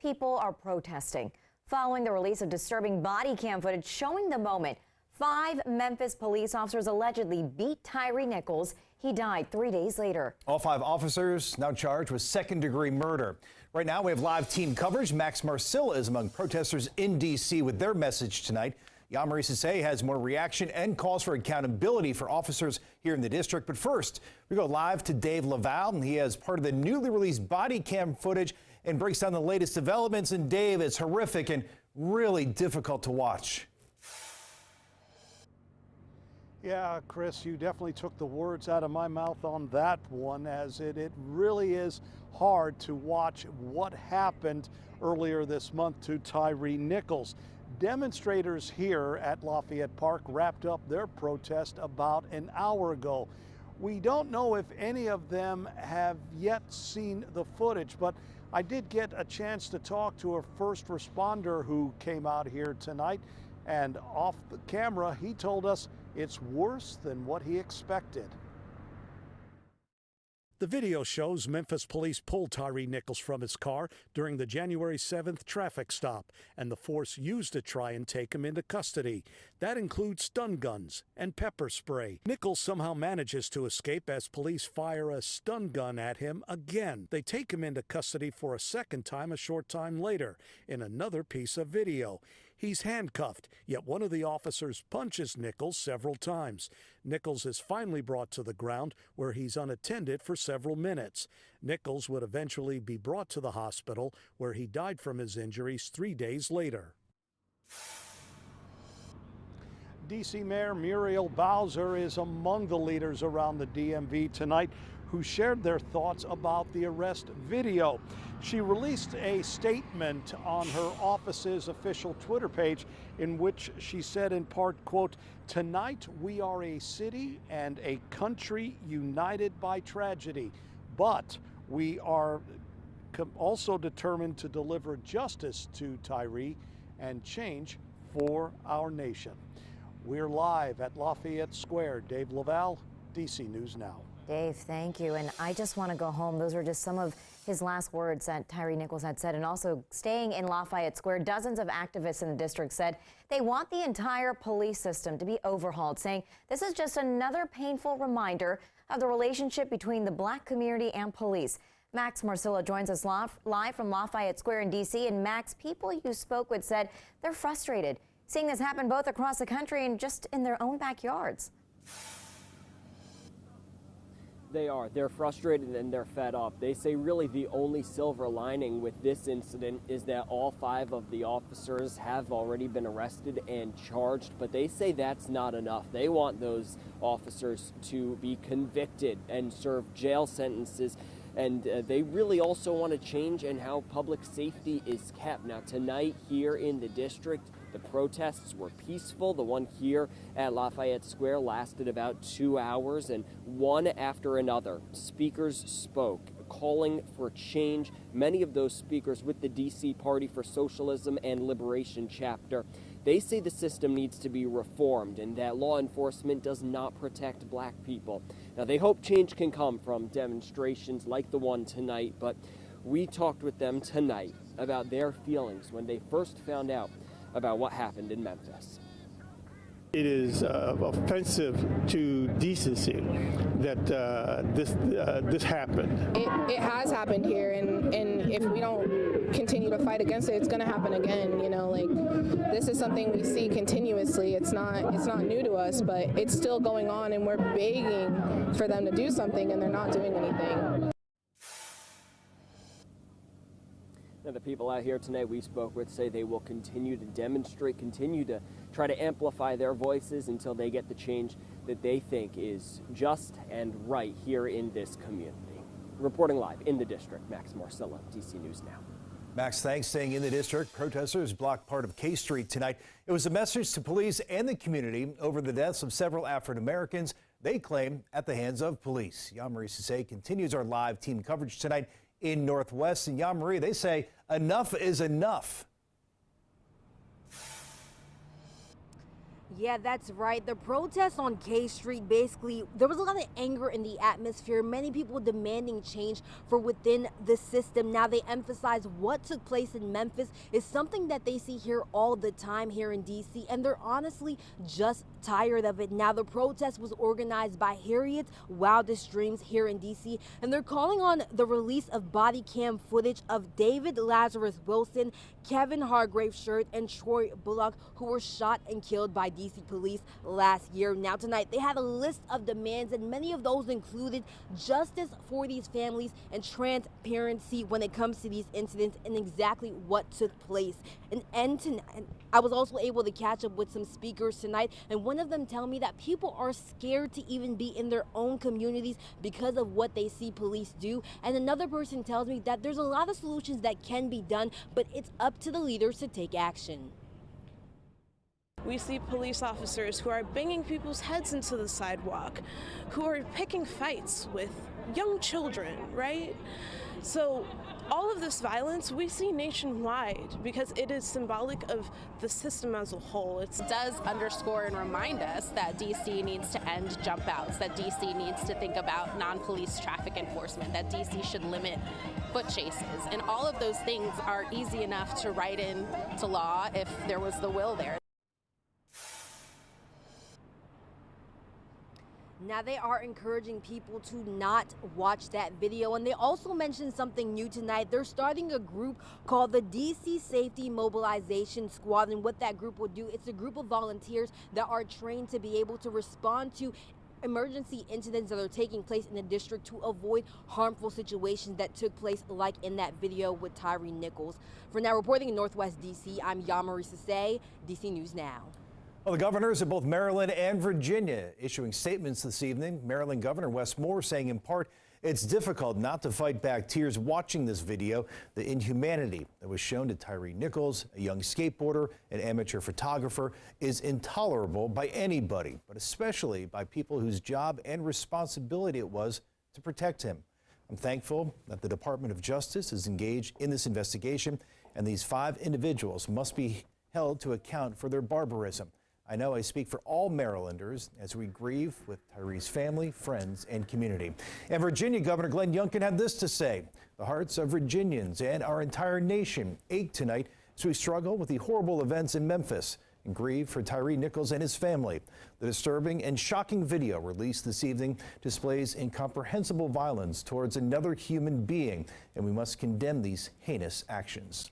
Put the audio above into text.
people are protesting following the release of disturbing body cam footage showing the moment 5 Memphis police officers allegedly beat Tyre Nichols. He died 3 days later. All 5 officers now charged with second-degree murder. Right now, we have live team coverage. Max Marcilla is among protesters in D.C. with their message tonight. Yamari Sase has more reaction and calls for accountability for officers here in the district. But first, we go live to Dave Laval. He has part of the newly released body cam footage and breaks down the latest developments. And Dave, it's horrific and really difficult to watch. Yeah, Chris, you definitely took the words out of my mouth on that one, as it really is hard to watch what happened earlier this month to Tyre Nichols. Demonstrators here at Lafayette Park wrapped up their protest about an hour ago. We don't know if any of them have yet seen the footage, but I did get a chance to talk to a first responder who came out here tonight, and off the camera, he told us it's worse than what he expected. The video shows Memphis police pulled Tyre Nichols from his car during the January 7th traffic stop, and the force used to try and take him into custody. That includes stun guns and pepper spray. Nichols somehow manages to escape as police fire a stun gun at him again. They take him into custody for a second time a short time later in another piece of video. He's handcuffed, yet one of the officers punches Nichols several times. Nichols is finally brought to the ground, where he's unattended for several minutes. Nichols would eventually be brought to the hospital, where he died from his injuries 3 days later. D.C. Mayor Muriel Bowser is among the leaders around the DMV tonight who shared their thoughts about the arrest video. She released a statement on her office's official Twitter page in which she said in part, quote, "Tonight we are a city and a country united by tragedy, but we are also determined to deliver justice to Tyre and change for our nation." We're live at Lafayette Square. Dave Laval, DC News Now. Dave, thank you. And I just want to go home. Those were just some of his last words that Tyre Nichols had said. And also, staying in Lafayette Square, dozens of activists in the district said they want the entire police system to be overhauled, saying this is just another painful reminder of the relationship between the Black community and police. Max Marcilla joins us live from Lafayette Square in D.C. And Max, people you spoke with said they're frustrated seeing this happen both across the country and just in their own backyards. They are. They're frustrated and they're fed up. They say really the only silver lining with this incident is that all 5 of the officers have already been arrested and charged, but they say that's not enough. They want those officers to be convicted and serve jail sentences. And they really also want to change in how public safety is kept. Now, tonight here in the district, the protests were peaceful. The one here at Lafayette Square lasted about 2 hours, and one after another, speakers spoke, calling for change. Many of those speakers with the D.C. Party for Socialism and Liberation chapter. They say the system needs to be reformed and that law enforcement does not protect Black people. Now, they hope change can come from demonstrations like the one tonight, but we talked with them tonight about their feelings when they first found out about what happened in Memphis. It is offensive to decency that this happened. It has happened here, and if we don't continue to fight against it, it's going to happen again. You know, like, this is something we see continuously. It's not new to us, but it's still going on, and we're begging for them to do something, and they're not doing anything. Now, the people out here tonight we spoke with say they will continue to demonstrate, continue to try to amplify their voices until they get the change that they think is just and right here in this community. Reporting live in the district, Max Marcilla, DC News Now. Max, thanks. Staying in the district, protesters blocked part of K Street tonight. It was a message to police and the community over the deaths of several African Americans, they claim, at the hands of police. Yamari Sase continues our live team coverage tonight in Northwest. And Yamari, they say enough is enough. Yeah, that's right. The protests on K Street, basically, there was a lot of anger in the atmosphere. Many people demanding change for within the system. Now, they emphasize what took place in Memphis is something that they see here all the time here in D.C., and they're honestly just tired of it. Now, the protest was organized by Harriet's Wildest Dreams here in D.C., and they're calling on the release of body cam footage of David Lazarus Wilson, Kevin Hargrave Shirt, and Troy Bullock, who were shot and killed by D.C. police last year. Now tonight they had a list of demands, and many of those included justice for these families and transparency when it comes to these incidents and exactly what took place. And I was also able to catch up with some speakers tonight, and one of them tell me that people are scared to even be in their own communities because of what they see police do. And another person tells me that there's a lot of solutions that can be done, but it's up to the leaders to take action. We see police officers who are banging people's heads into the sidewalk, who are picking fights with young children, right? So all of this violence we see nationwide because it is symbolic of the system as a whole. It does underscore and remind us that DC needs to end jump outs, that DC needs to think about non-police traffic enforcement, that DC should limit foot chases. And all of those things are easy enough to write into law if there was the will there. Now they are encouraging people to not watch that video, and they also mentioned something new tonight. They're starting a group called the DC Safety Mobilization Squad, and what that group will do, it's a group of volunteers that are trained to be able to respond to emergency incidents that are taking place in the district to avoid harmful situations that took place like in that video with Tyre Nichols. For now, reporting in Northwest DC, I'm Yamari Sase, DC News Now. Well, the governors of both Maryland and Virginia issuing statements this evening. Maryland Governor Wes Moore saying in part it's difficult not to fight back tears watching this video. The inhumanity that was shown to Tyre Nichols, a young skateboarder and amateur photographer, is intolerable by anybody, but especially by people whose job and responsibility it was to protect him. I'm thankful that the Department of Justice is engaged in this investigation, and these 5 individuals must be held to account for their barbarism. I know I speak for all Marylanders as we grieve with Tyre's family, friends, and community. And Virginia Governor Glenn Youngkin had this to say: the hearts of Virginians and our entire nation ache tonight as we struggle with the horrible events in Memphis and grieve for Tyre Nichols and his family. The disturbing and shocking video released this evening displays incomprehensible violence towards another human being, and we must condemn these heinous actions.